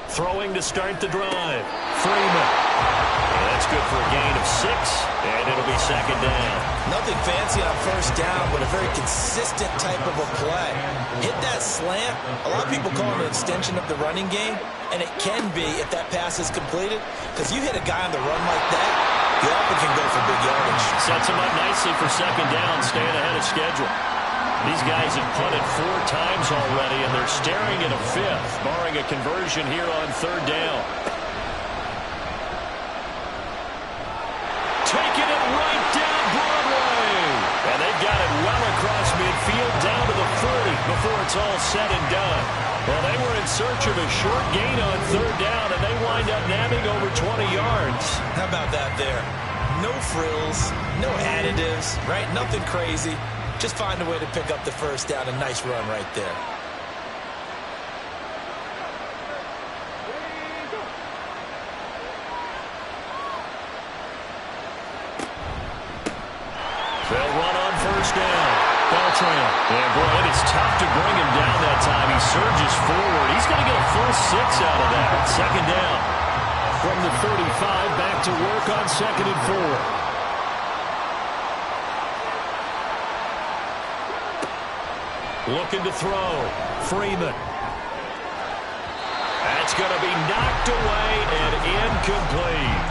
Throwing to start the drive. Freeman. And that's good for a gain of 6, and it'll be second down. Nothing fancy on first down, but a very consistent type of a play. Hit that slant. A lot of people call it an extension of the running game, and it can be if that pass is completed, because you hit a guy on the run like that, you often can go for big yardage. Sets him up nicely for second down, staying ahead of schedule. These guys have punted 4 times already, and they're staring at a 5th, barring a conversion here on third down. Taking it right down Broadway. And they've got it well across midfield down to the 40 before it's all said and done. Well, they were in search of a short gain on third down, and they wind up nabbing over 20 yards. How about that there? No frills, no additives, right? Nothing crazy. Just find a way to pick up the first down. A nice run right there. They'll run on first down. Beltran. And boy, it is tough to bring him down that time. He surges forward. He's going to get a full 6 out of that. Second down. From the 35, back to work on 2nd and 4. Looking to throw. Freeman. That's going to be knocked away and incomplete.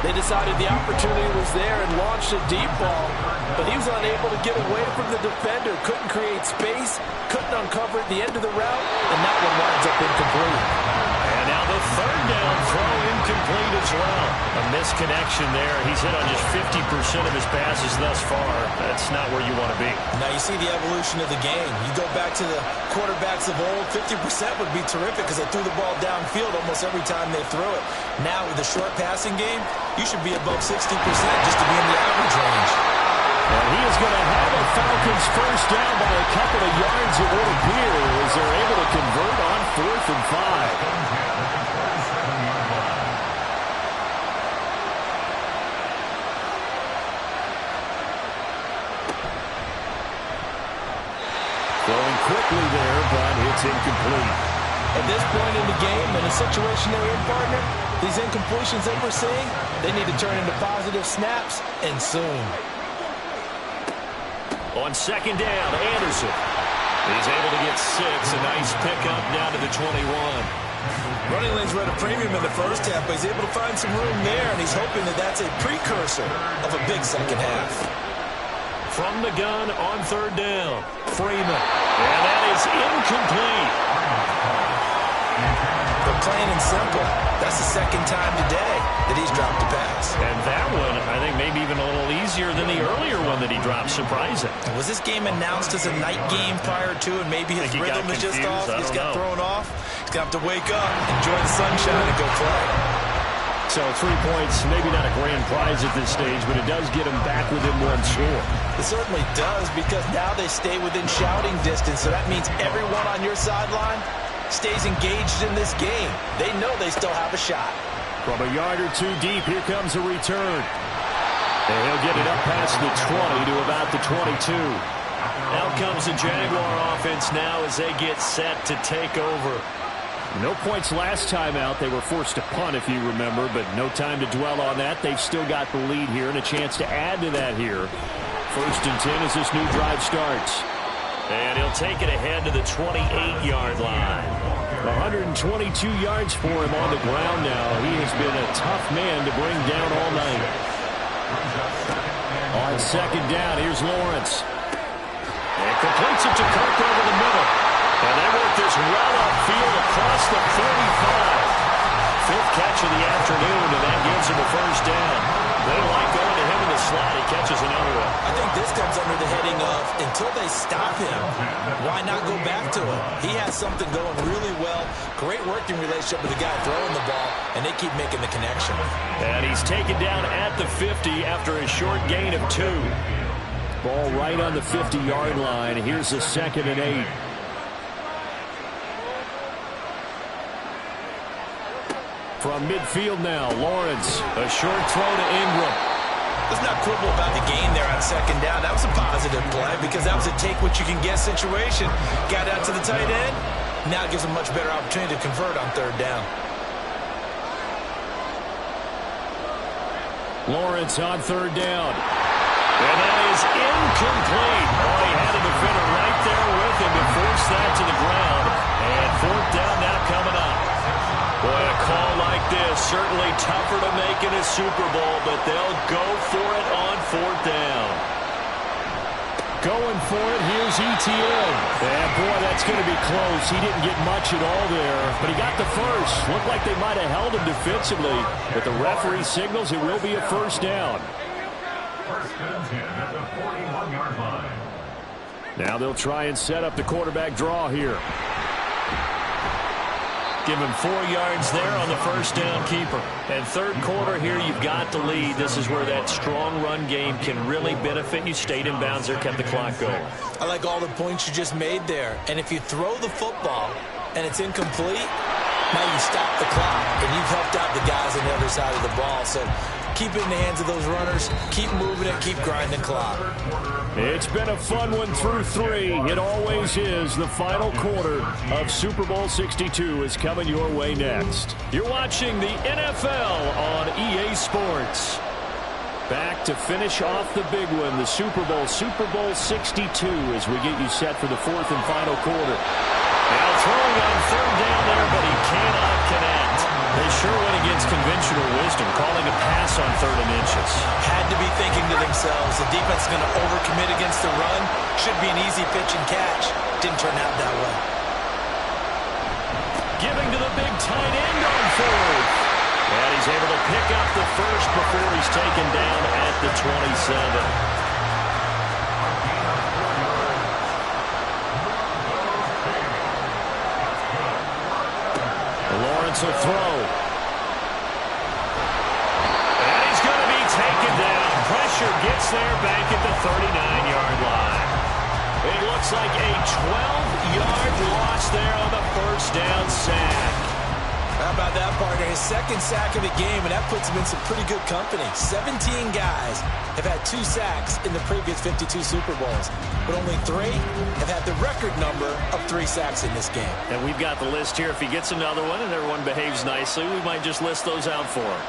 They decided the opportunity was there and launched a deep ball, but he was unable to get away from the defender, couldn't create space, couldn't uncover at the end of the route, and that one winds up incomplete. And now the third down throw incomplete as well. A misconnection there. He's hit on just 50% of his passes thus far. That's not where you want to be. Now you see the evolution of the game. You go back to the quarterbacks of old, 50% would be terrific because they threw the ball downfield almost every time they threw it. Now with the short passing game, you should be above 60% just to be in the average range. And he is going to have a Falcons first down by a couple of yards, it would appear, as they're able to convert on 4th and 5. Throwing quickly there, but it's incomplete. At this point in the game, in a situation they're in, partner, these incompletions that we're seeing, they need to turn into positive snaps, and soon. On second down, Anderson. He's able to get 6. A nice pickup down to the 21. Running lanes were at a premium in the first half, but he's able to find some room there, and he's hoping that that's a precursor of a big second half. From the gun on third down, Freeman. And that is incomplete. But plain and simple, that's the second time today that he's dropped a pass. And that one, I think, maybe even a little easier than the earlier one that he dropped. Surprising. Was this game announced as a night game prior to, and maybe his rhythm is just off? He's got thrown off. He's going to have to wake up, enjoy the sunshine, and go play. So 3 points, maybe not a grand prize at this stage, but it does get him back within one score. It certainly does, because now they stay within shouting distance, so that means everyone on your sideline stays engaged in this game. They know they still have a shot. From a yard or two deep, here comes a return. And he'll get it up past the 20 to about the 22. Out comes the Jaguar offense now as they get set to take over. No points last time out. They were forced to punt, if you remember, but no time to dwell on that. They've still got the lead here and a chance to add to that here. 1st and 10 as this new drive starts. And he'll take it ahead to the 28-yard line. 122 yards for him on the ground now. He has been a tough man to bring down all night. On second down, here's Lawrence. And completes it to Kirk over the middle. And they work this well upfield across the 35. 5th catch of the afternoon, and that gives him a first down. They like going to him in the slot. He catches another one. I think this comes under the heading of, until they stop him, why not go back to him? He has something going really well. Great working relationship with the guy throwing the ball, and they keep making the connection. And he's taken down at the 50 after a short gain of 2. Ball right on the 50-yard line. Here's a 2nd and 8. From midfield now, Lawrence. A short throw to Ingram. Let's not quibble about the gain there on second down. That was a positive play because that was a take-what-you-can-get situation. Got out to the tight end. Now it gives him a much better opportunity to convert on third down. Lawrence on third down. And that is incomplete. Oh, he had a defender right there with him to force that to the ground. And 4th down now coming up. Boy, a call like this, certainly tougher to make in a Super Bowl, but they'll go for it on 4th down. Going for it, here's Etienne. And boy, that's going to be close. He didn't get much at all there, but he got the first. Looked like they might have held him defensively, but the referee signals it will be a first down. 1st and 10 at the 41-yard line. Now they'll try and set up the quarterback draw here. Give him 4 yards there on the first down keeper. And third quarter here, you've got the lead. This is where that strong run game can really benefit you. Stayed in bounds there, kept the clock going. I like all the points you just made there. And if you throw the football and it's incomplete, now you stop the clock and you've helped out the guys on the other side of the ball. So keep it in the hands of those runners. Keep moving it. Keep grinding the clock. It's been a fun one through 3. It always is. The final quarter of Super Bowl 62 is coming your way next. You're watching the NFL on EA Sports. Back to finish off the big one, the Super Bowl 62, as we get you set for the fourth and final quarter. Now throwing on third down there, but he cannot connect. They sure went against conventional wisdom, calling a pass on 3rd and inches. Had to be thinking to themselves, the defense is going to overcommit against the run. Should be an easy pitch and catch. Didn't turn out that way. Giving to the big tight end on 4th. And he's able to pick up the first before he's taken down at the 27. Lawrence will throw. And he's going to be taken down. Pressure gets there back at the 39-yard line. It looks like a 12-yard loss there on the first down sack. How about that, partner? His second sack of the game, and that puts him in some pretty good company. 17 guys have had 2 sacks in the previous 52 Super Bowls, but only 3 have had the record number of 3 sacks in this game. And we've got the list here. If he gets another one and everyone behaves nicely, we might just list those out for him.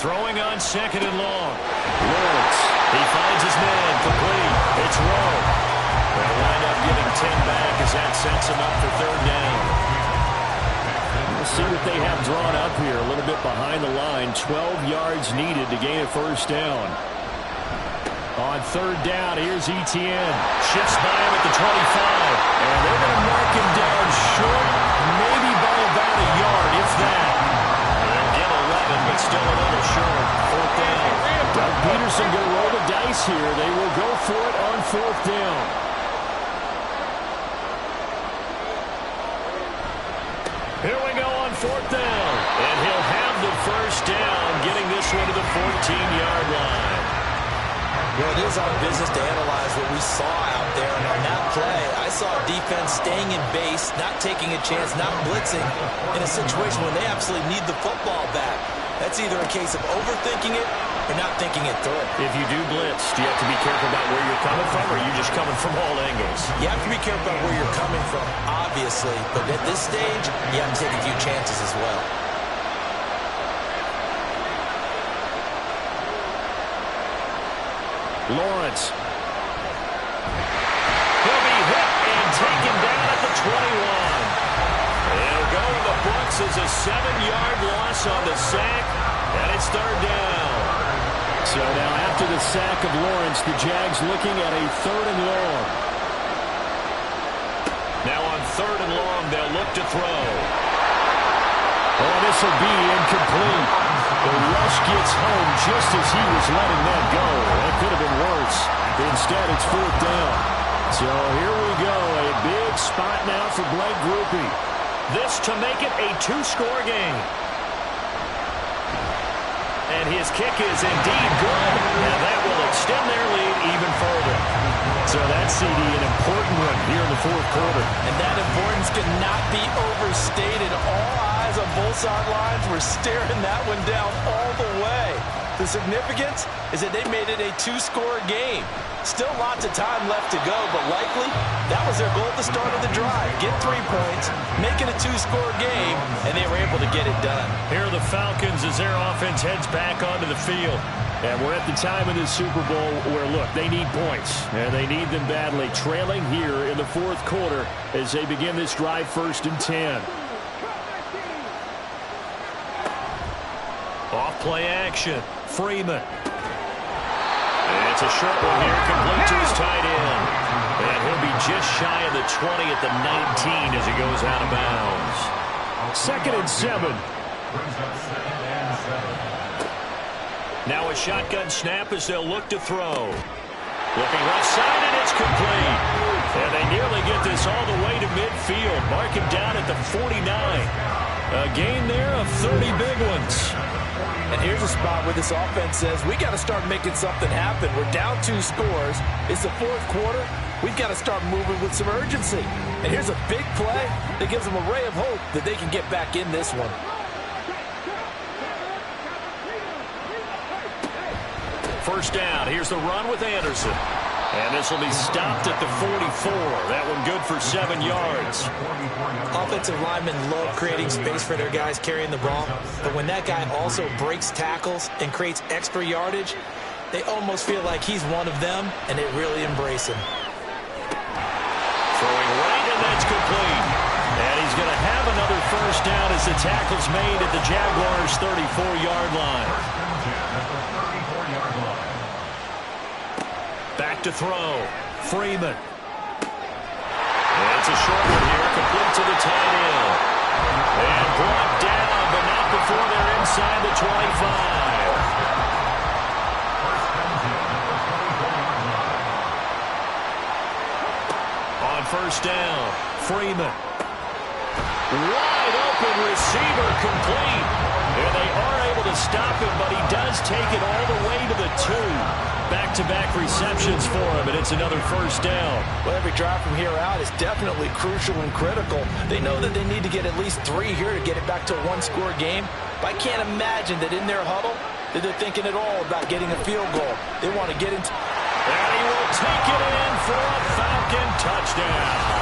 Throwing on 2nd and long. Lawrence, he finds his man, complete. It's Rowe. They'll wind up getting 10 back as that sets him up for 3rd down. We'll see what they have drawn up here. A little bit behind the line. 12 yards needed to gain a first down. On 3rd down, here's Etienne. Shifts by him at the 25. And they're going to mark him down short, maybe by about a yard, if that. They'll get 11, but still a little short. 4th down. Doug Peterson going to roll the dice here. They will go for it on 4th down. Here we go on 4th down. And he'll have the first down, getting this one to the 14-yard line. Well, it is our business to analyze what we saw out there. And on that play, I saw defense staying in base, not taking a chance, not blitzing in a situation when they absolutely need the football back. That's either a case of overthinking it or not thinking it through. If you do blitz, do you have to be careful about where you're coming from, or are you just coming from all angles? You have to be careful about where you're coming from, obviously. But at this stage, you have to take a few chances as well. Lawrence. He'll be hit and taken down at the 21. It'll go in the books as a 7-yard loss on the sack, and it's 3rd down. So now after the sack of Lawrence, the Jags looking at a 3rd and long. Now on 3rd and long, they'll look to throw. Oh, this will be incomplete. The rush gets home just as he was letting that go. That could have been worse. Instead, it's 4th down. So here we go. A big spot now for Blake Grupe. This to make it a 2-score game. And his kick is indeed good. And that will extend their lead even further. So that's, CD, an important one here in the 4th quarter. And that importance cannot be overstated. All eyes on both sidelines were staring that one down all the way. The significance is that they made it a 2-score game. Still lots of time left to go, but likely that was their goal at the start of the drive. Get 3 points, make it a 2-score game, and they were able to get it done. Here are the Falcons as their offense heads back onto the field. And we're at the time of this Super Bowl where, look, they need points, and they need them badly. Trailing here in the 4th quarter as they begin this drive, 1st and 10. Off-play action. Freeman. And it's a short one here, complete to his tight end. And he'll be just shy of the 20 at the 19 as he goes out of bounds. 2nd and 7. Now a shotgun snap as they'll look to throw. Looking left side, and it's complete. And they nearly get this all the way to midfield. Mark him down at the 49. A gain there of 30 big ones. And here's a spot where this offense says, we got to start making something happen. We're down 2 scores. It's the 4th quarter. We've got to start moving with some urgency. And here's a big play that gives them a ray of hope that they can get back in this one. First down. Here's the run with Anderson. And this will be stopped at the 44. That one good good for 7 yards. Offensive linemen love creating space for their guys carrying the ball, but when that guy also breaks tackles and creates extra yardage, they almost feel like he's one of them, and they really embrace him. Throwing right, and that's complete. And he's going to have another first down as the tackle's made at the Jaguars' 34-yard line. Back to throw. Freeman. And it's a short one here, complete to the tight end. And brought down, but not before they're inside the 25. On first down, Freeman. Wide open receiver, complete. And they are able to stop him, but he does take it all the way to the 2. Back-to-back receptions for him, and it's another first down. Well, every drive from here out is definitely crucial and critical. They know that they need to get at least 3 here to get it back to a one-score game. But I can't imagine that in their huddle that they're thinking at all about getting a field goal. They want to get into... And he will take it in for a Falcon touchdown.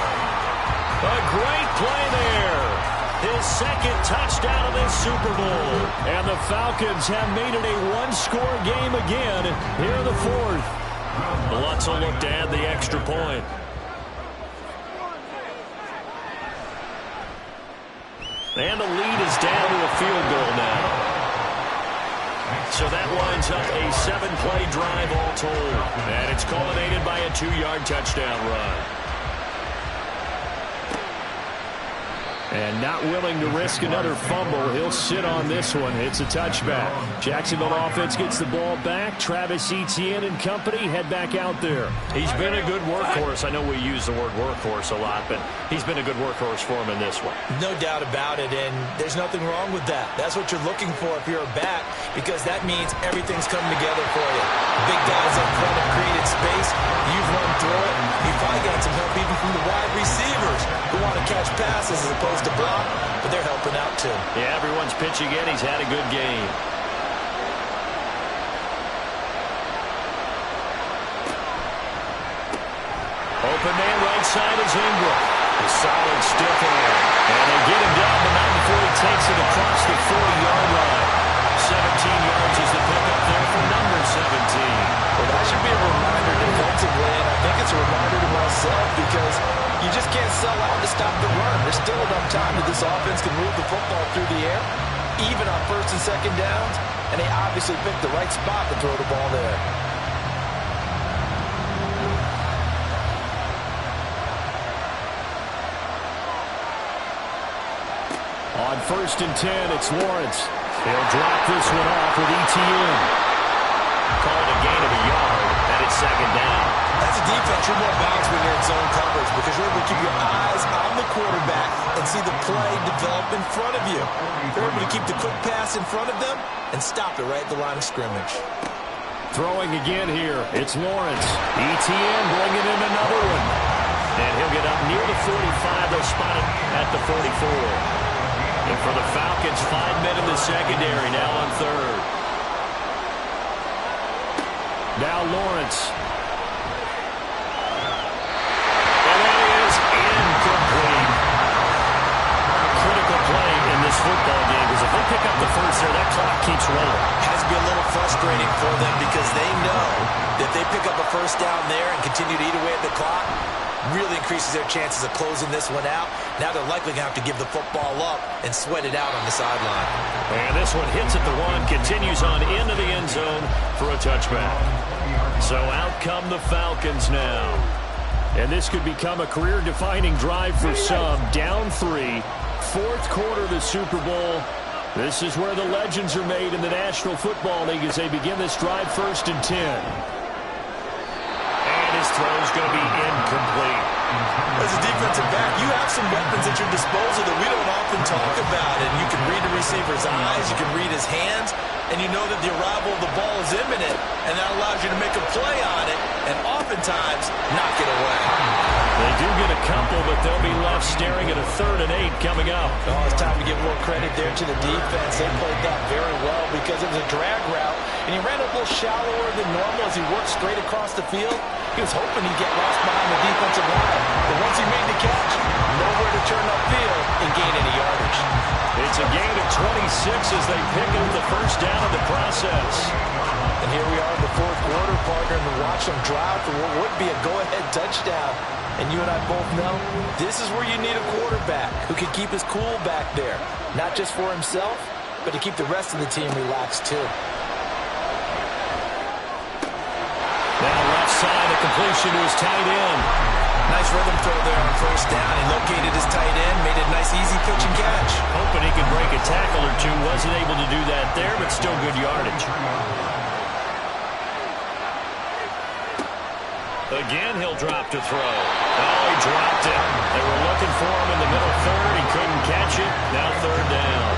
A great play there. His second touchdown of this Super Bowl. And the Falcons have made it a one-score game again here in the 4th. Lutz will look to add the extra point. And the lead is down to a field goal now. So that winds up a 7-play drive all told. And it's culminated by a 2-yard touchdown run. And not willing to risk another fumble. He'll sit on this one. It's a touchback. Jacksonville offense gets the ball back. Travis Etienne and company head back out there. He's been a good workhorse. I know we use the word workhorse a lot, but he's been a good workhorse for him in this one. No doubt about it, and there's nothing wrong with that. That's what you're looking for if you're a back, because that means everything's coming together for you. Big guys up front have created space. You've run through it. You've probably got some help even from the wide receivers who want to catch passes as opposed to block, but they're helping out too. Yeah, everyone's pitching in. He's had a good game. Open man right side is Ingram. A solid stiff arm. And they get him down, but not before he takes it across the 40-yard line. 17 yards is the pickup there for number 17. Well, that should be a reminder defensively, and I think it's a reminder to myself because you just can't sell out to stop the run. There's still enough time that this offense can move the football through the air, even on first and second downs, and they obviously picked the right spot to throw the ball there. On first and 10, it's Lawrence. He'll drop this one off with Etienne. Called a gain of a yard, and it's second down. That's a defense you're more balanced when you're in zone coverage because you're able to keep your eyes on the quarterback and see the play develop in front of you. You're able to keep the quick pass in front of them and stop it right at the line of scrimmage. Throwing again here, it's Lawrence. Etienne bringing in another one. And he'll get up near the 45. They'll spot it at the 44. And for the Falcons, 5 men in the secondary now on third. Now Lawrence. And that is incomplete. Critical play in this football game because if they pick up the first there, that clock keeps rolling. Has to be a little frustrating for them because they know that if they pick up a first down there and continue to eat away at the clock, really increases their chances of closing this one out. Now they're likely going to have to give the football up and sweat it out on the sideline. And this one hits at the 1, continues on into the end zone for a touchback. So out come the Falcons now. And this could become a career-defining drive for some. Down 3, 4th quarter of the Super Bowl. This is where the legends are made in the National Football League as they begin this drive first and 10. His throw's going to be incomplete. As a defensive back, you have some weapons at your disposal that we don't often talk about. And you can read the receiver's eyes, you can read his hands, and you know that the arrival of the ball is imminent, and that allows you to make a play on it and oftentimes knock it away. They do get a couple, but they'll be left staring at a 3rd and 8 coming up. Oh, it's time to give more credit there to the defense. They played that very well because it was a drag route, and he ran a little shallower than normal as he worked straight across the field. He was hoping he'd get lost behind the defensive line, but once he made the It's a gain of 26 as they pick up the first down in the process. And here we are in the fourth quarter, partner, and watch them drive for what would be a go-ahead touchdown. And you and I both know this is where you need a quarterback who can keep his cool back there. Not just for himself, but to keep the rest of the team relaxed too. Now left side, a completion to his tight end. Nice rhythm throw there on first down. He located his tight end, made it a nice, easy pitch and catch. Hoping he could break a tackle or two. Wasn't able to do that there, but still good yardage. Again, he'll drop to throw. Oh, he dropped it. They were looking for him in the middle third. He couldn't catch it. Now third down.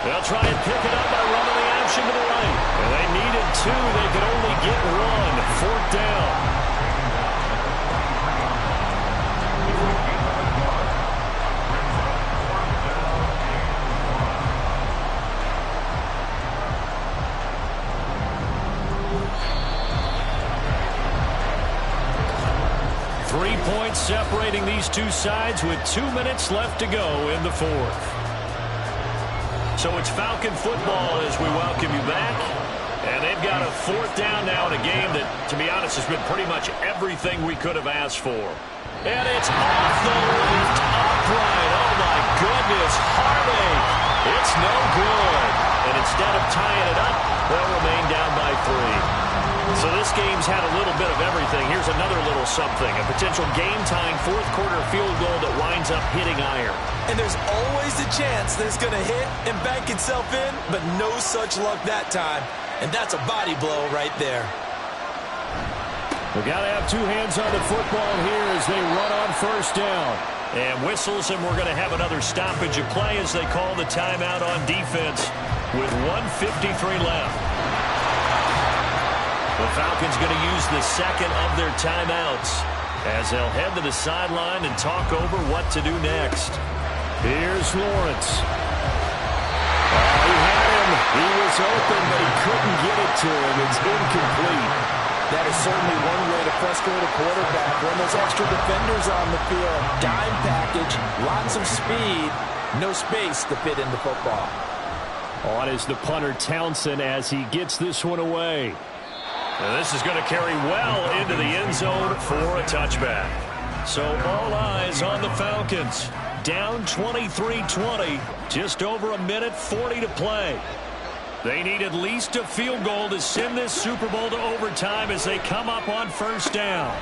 They'll try and pick it up by running the action to the right. And they needed two. They could only get one. Fourth down. 3 points separating these two sides with 2 minutes left to go in the fourth. So it's Falcon football as we welcome you back. And they've got a fourth down now in a game that, to be honest, has been pretty much everything we could have asked for. And it's off the left upright. Oh, my goodness. Heartache. It's no good. And instead of tying it up, they'll remain down by 3. So this game's had a little bit of everything. Here's another little something. A potential game-tying fourth-quarter field goal that winds up hitting iron. And there's always a chance that it's going to hit and bank itself in, but no such luck that time. And that's a body blow right there. We've got to have two hands on the football here as they run on first down. And whistles, and we're going to have another stoppage of play as they call the timeout on defense with 1:53 left. The Falcons going to use the second of their timeouts as they'll head to the sideline and talk over what to do next. Here's Lawrence. He had him. He was open, but he couldn't get it to him. It's incomplete. That is certainly one way to frustrate a quarterback. When there's extra defenders on the field, dime package, lots of speed, no space to fit into football. On is the punter Townsend as he gets this one away. And this is going to carry well into the end zone for a touchback. So all eyes on the Falcons. Down 23-20, just over a minute 40 to play. They need at least a field goal to send this Super Bowl to overtime as they come up on first down.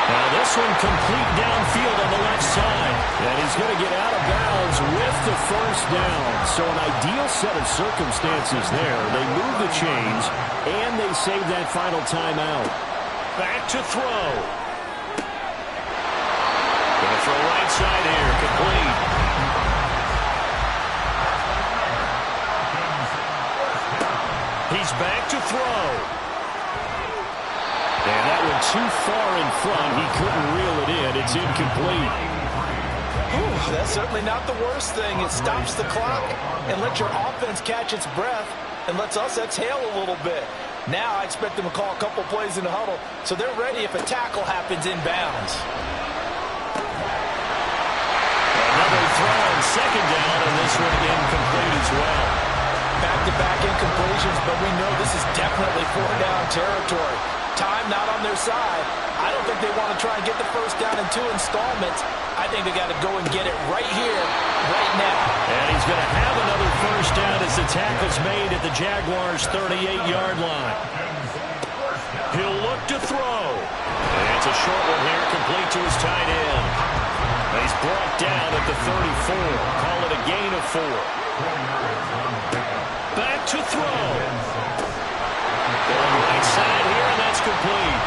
Now this one complete downfield on the left side. And he's going to get out of bounds with the first down. So an ideal set of circumstances there. They move the chains, and they save that final timeout. Back to throw. Going to throw right side here, complete. He's back to throw. And that one too far in front. He couldn't reel it in. It's incomplete. Ooh, that's certainly not the worst thing. It stops the clock and lets your offense catch its breath and lets us exhale a little bit. Now I expect them to call a couple plays in the huddle so they're ready if a tackle happens inbounds. Another throw on second down, and this one incomplete as well. Back-to-back incompletions, but we know this is definitely four-down territory. Time not on their side. I don't think they want to try and get the first down in 2 installments. I think they got to go and get it right here, right now. And he's going to have another first down as the tackle's made at the Jaguars' 38-yard line. He'll look to throw. And it's a short one here, complete to his tight end. He's brought down at the 34. Call it a gain of 4. Back to throw. On the right side here, and that's complete.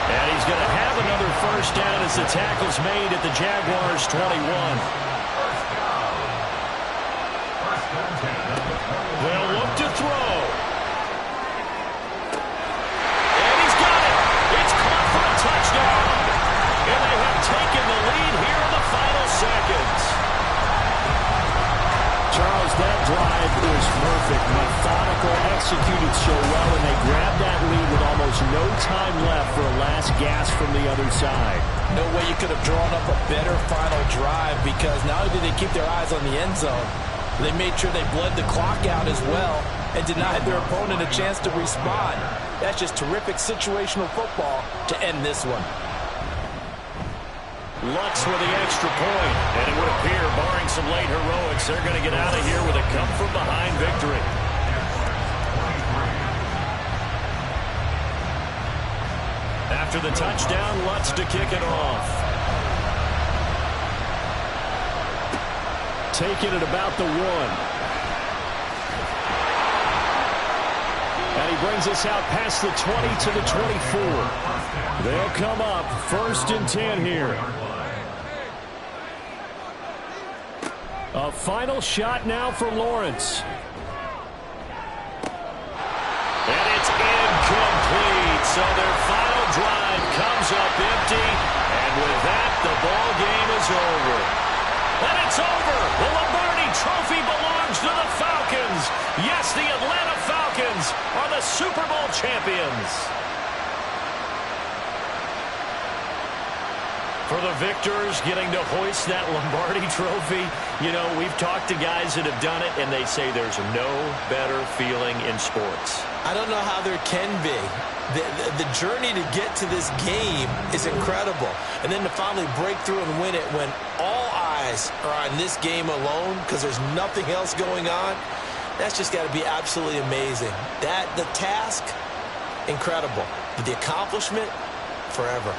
And he's going to have another first down as the tackle's made at the Jaguars' 21. They'll look to throw. And he's got it. It's caught for a touchdown. And they have taken the lead here in the final seconds. Charles, that drive was perfect. Methodical executed so well, and they grabbed that lead with almost no time left for a last gasp from the other side. No way you could have drawn up a better final drive, because not only did they keep their eyes on the end zone, they made sure they bled the clock out as well and denied their opponent a chance to respond. That's just terrific situational football to end this one. Lutz with the extra point, and it would appear, barring some late heroics, they're going to get out of here with a come-from-behind victory. After the touchdown, Lutz to kick it off. Taking it about the 1. And he brings us out past the 20 to the 24. They'll come up 1st and 10 here. A final shot now for Lawrence. And it's incomplete. So their final drive comes up empty. And with that, the ball game is over. And it's over. The Lombardi Trophy belongs to the Falcons. Yes, the Atlanta Falcons are the Super Bowl champions. For the victors, getting to hoist that Lombardi Trophy, you know, we've talked to guys that have done it, and they say there's no better feeling in sports. I don't know how there can be. The journey to get to this game is incredible. And then to finally break through and win it when all eyes are on this game alone because there's nothing else going on, that's just got to be absolutely amazing. The task, incredible. But the accomplishment, forever.